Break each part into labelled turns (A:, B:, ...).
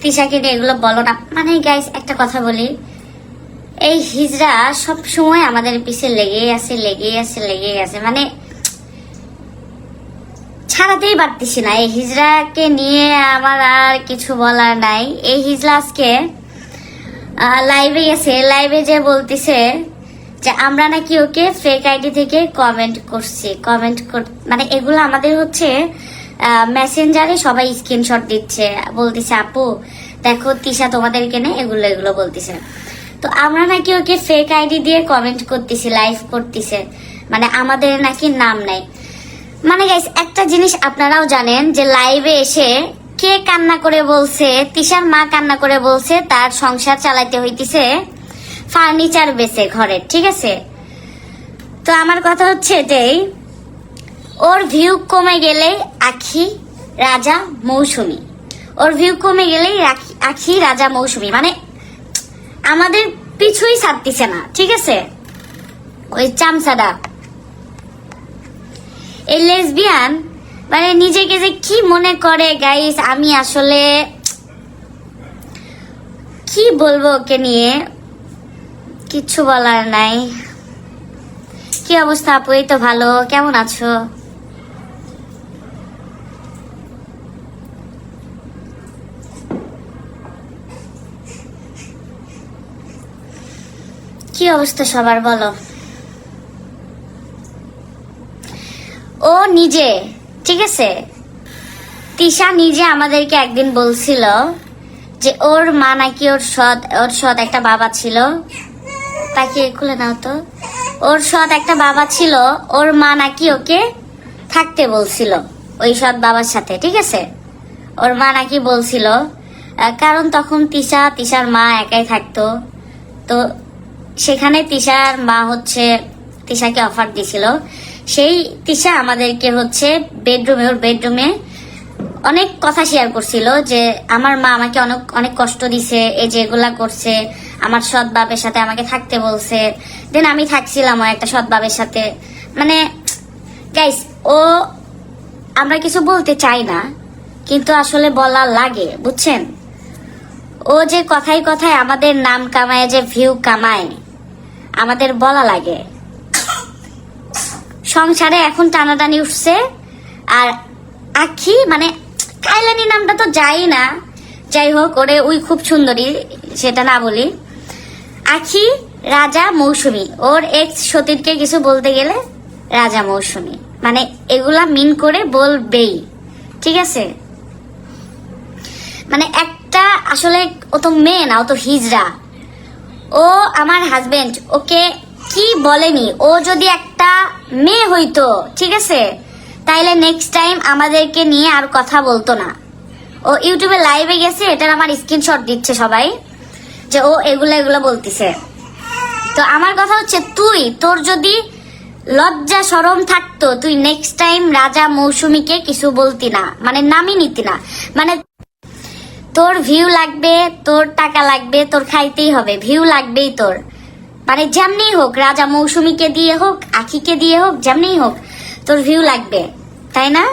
A: তিশাকে নিয়ে এগুলো বলো না। মানে গাইস একটা কথা বলি, এই হিজড়া সব সময় আমাদের পিছে লেগেই আছে, মানে ছাড়াতেই পারতেছি না। এই হিজড়াকে নিয়ে আমার আর কিছু বলার নাই। এই হিজড়া আজকে লাইভে গেছে, লাইভে যে বলতেছে যে আমরা নাকি ওকে ফেক আইডি থেকে কমেন্ট করছি, মানে এগুলো আমাদের হচ্ছে মেসেঞ্জারে সবাই স্ক্রিনশট দিচ্ছে, বলতেছে আপু দেখো তিশা তোমাদেরকে নেই, এগুলো বলতেছে। তো আমরা নাকি ওকে ফেক আইডি দিয়ে কমেন্ট করতেছি, লাইভ করতেছে, মানে আমাদের নাকি নাম নাই। মানে গাইস একটা জিনিস আপনারাও জানেন যে লাইভে এসে কে কান্না করে বলছে, তিশার মা কান্না করে বলছে তার সংসার চালাইতে হইতেছে ফার্নিচার বেচে ঘরের, ঠিক আছে। তো আমার কথা হচ্ছে যে ওর ভিউ কমে গেলেই আখি রাজা মৌসুমী, ওর ভিউ কমে গেলেই আখি রাজা মৌসুমী, মানে আমাদের পিছুই ছাড়তেছে না, ঠিক আছে। ওই চামচাদা এই লেসবিয়ান মানে নিজেকে যে কি মনে করে গাইস, আমি আসলে কি বলবো ওকে নিয়ে, কিচ্ছু বলার নাই। কি অবস্থা আপু? এই তো ভালো, কেমন আছো? কি অবস্থা সবার বলো? ও নিজে, ঠিক আছে, তিশা নিজে আমাদেরকে একদিন বলছিল যে ওর মা নাকি ওর সৎ একটা বাবা ছিল, তাকে খুলে নাও তো, ওর সৎ একটা বাবা ছিল, ওর মা নাকি ওকে থাকতে বলছিল ওই সৎ বাবার সাথে, ঠিক আছে। ওর মা নাকি বলছিল, কারণ তখন তিশার মা একাই থাকতো, তো সেখানে তিশার মা হচ্ছে তিশাকে অফার দিছিল। সেই তিশা আমাদেরকে হচ্ছে ওর বেডরুমে অনেক কথা শেয়ার করছিল যে আমার মা আমাকে অনেক কষ্ট দিছে, এই যে এগুলা করছে, আমার সৎ বাবের সাথে আমাকে থাকতে বলছে, দেন আমি থাকছিলাম একটা সৎ বাবের সাথে। মানে গাইস ও, আমরা কিছু বলতে চাই না কিন্তু আসলে বলা লাগে, বুঝছেন। ও যে কথায় কথায় আমাদের নাম কামায়, যে ভিউ কামায়, আমাদের বলা লাগে। সংসারে এখন টানাটানি উঠছে, আর আখি মানে কাইলানি নামটা তো যাই না, যাই হোক ওরে ওই খুব সুন্দরী, সেটা না বলি। আখি রাজা মৌসুমী, ওর এক্স সতীরকে কিছু বলতে গেলে রাজা মৌসুমী, মানে এগুলা মিন করে বলবেই, ঠিক আছে। মানে একটা আসলে ও তো মেয়ে না, ও তো হিজড়া। ও আমার হাজবেন্ড ওকে কি বলেনি, ও যদি একটা মেয়ে হইতো, ঠিক আছে, তাইলে নেক্সট টাইম আমাদেরকে নিয়ে আর কথা বলতো না। ও ইউটিউবে লাইভে গেছে, এটার আমার স্ক্রিনশট দিচ্ছে সবাই, যে ও এগুলো বলতিছে। তো আমার কথা হচ্ছে তোর যদি লজ্জা শরম থাকতো, তুই নেক্সট টাইম রাজা মৌসুমীকে কিছু বলতি না, মানে নামই নিতি না। মানে তোর ভিউ লাগবে, তোর টাকা লাগবে, তোর খাইতেই হবে, ভিউ লাগবেই তোর, মানে যেমনি হোক, রাজা মৌসুমীকে দিয়ে হোক, আখিকে দিয়ে হোক, যেমনি হোক তোর ভিউ লাগবে, তাই না?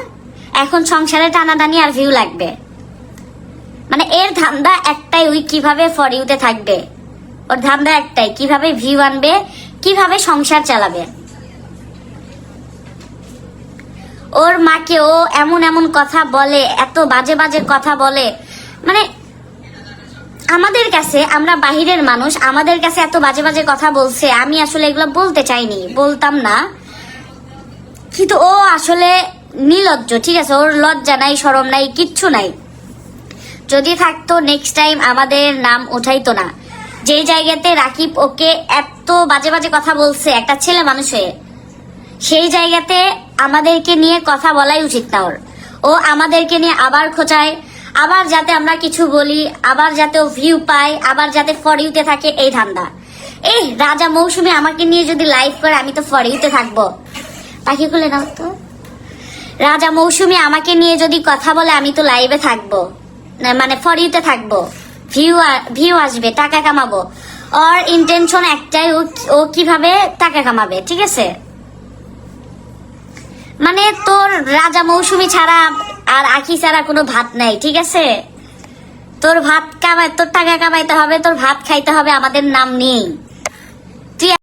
A: এখন সংসারে টানাটানি আর ভিউ লাগবে, মানে এর ধান্দা একটাই, ওই কিভাবে ফর ইউতে থাকবে, ওর ধান্দা একটাই, কিভাবে ভিউ আনবে, কিভাবে সংসার চালাবে। ওর মাকে ও এমন কথা বলে, এত বাজে কথা বলে, মানে আমাদের কাছে, আমরা বাহিরের মানুষ, আমাদের কাছে এত বাজে কথা বলছে, আমি আসলে এগুলো বলতে চাইনি, বলতাম না, কিন্তু ও আসলে নির্লজ্জ, ঠিক আছে, ওর লজ্জা নাই, শরম নাই, কিচ্ছু নাই। যদি থাকতো নেক্সট টাইম আমাদের নাম উঠাইতো না। যে জায়গাতে রাকিব ওকে এত বাজে কথা বলছে একটা ছেলে মানুষ হয়ে, সেই জায়গাতে আমাদেরকে নিয়ে কথা বলাই উচিত না ওর। ও আমাদেরকে নিয়ে আবার খোঁচায়, আবার যাতে আমরা কিছু বলি, আবার যাতে ও ভিউ পায়, আবার যাতে ফর ইউতে থাকে, এই ধান্দা। এই রাজা মৌসুমী আমাকে নিয়ে যদি লাইভ করে, আমি তো ফর ইউতে থাকবো। পাখি খুলে নাও তো। রাজা মৌসুমী আমাকে নিয়ে যদি কথা বলে, আমি তো লাইভে থাকবো, মানে ফর ইউতে থাকবো, ভিউ আসবে, টাকা কামাবো। ওর ইন্টেনশন একটাই, ও কিভাবে টাকা কামাবে, ঠিক আছে। মানে তোর রাজা মৌসুমী ছাড়া আর আখি ছাড়া কোনো ভাত নাই, ঠিক আছে। তোর ভাত কামাই, তোর টাকা কামাইতে হবে, তোর ভাত খাইতে হবে আমাদের নাম নেই।